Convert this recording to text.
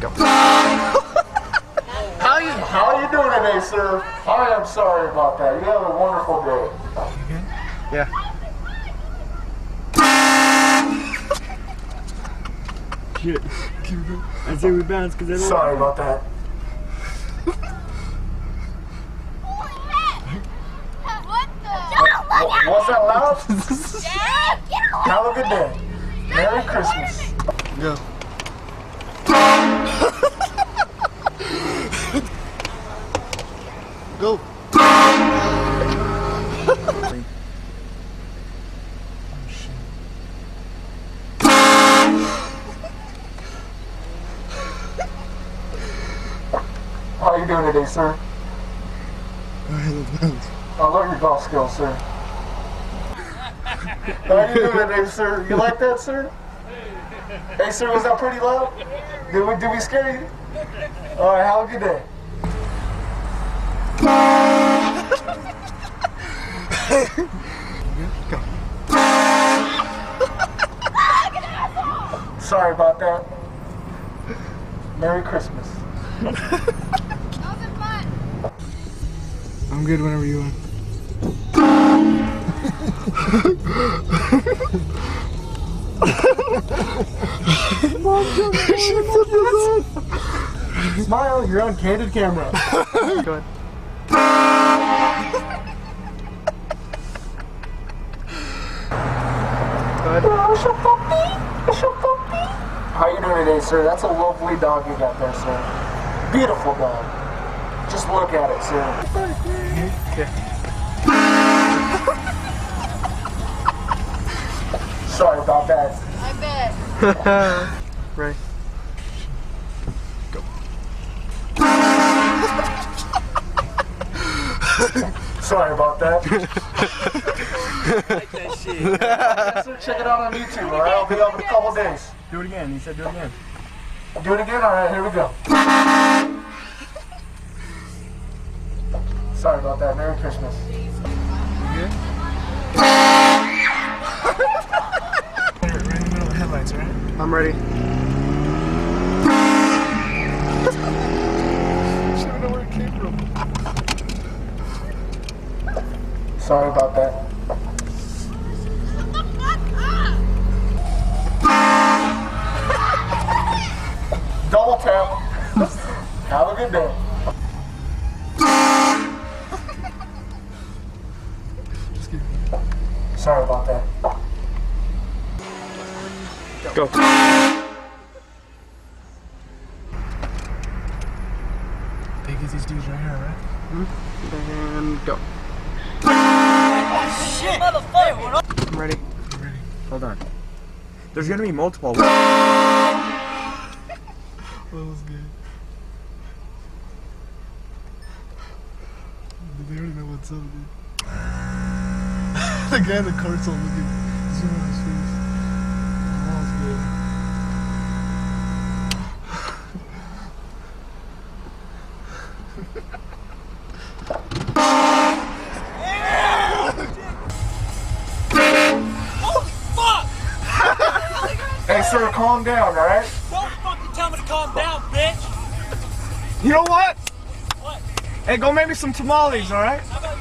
Go. How are you doing today, sir? I am sorry about that. You have a wonderful day. Okay? Yeah. Shit. I say we bounce because I don't. Sorry about that. Was that loud? Have a good day. Merry Christmas. Go. Go. How are you doing today, sir? I love your golf skills, sir. How are you doing today, sir? You like that, sir? Hey, sir, was that pretty loud? Did we scare you? All right, have a good day. Go. Sorry about that. Merry Christmas. I'm good whenever you are. Smile, you're on candid camera. Go ahead. How you doing today, sir? That's a lovely dog you got there, sir. Beautiful dog. Just look at it, sir. Yeah. Sorry about that. I bet. Right. Go. Sorry about that. Like that shit. Sir, check it out on YouTube, alright? I'll be up in a couple days. Do it again. He said do it again. Do it again? Alright, here we go. Sorry about that. Merry Christmas. Good? Right in the middle of the headlights, right? I'm ready. I don't know where it came from. Sorry about that. Double tap. Have a good day. Sorry about that. Go. Take these dudes right here, right? And go. Shit, motherfucker! I'm ready. I'm ready. Hold on. There's gonna be multiple. That was good. They already know what's up, dude. The guy in the console looking, zoom on his face. That was good. Hey, sir, calm down, alright? Don't fucking tell me to calm down, bitch! You know what? What? Hey, go make me some tamales, alright? How about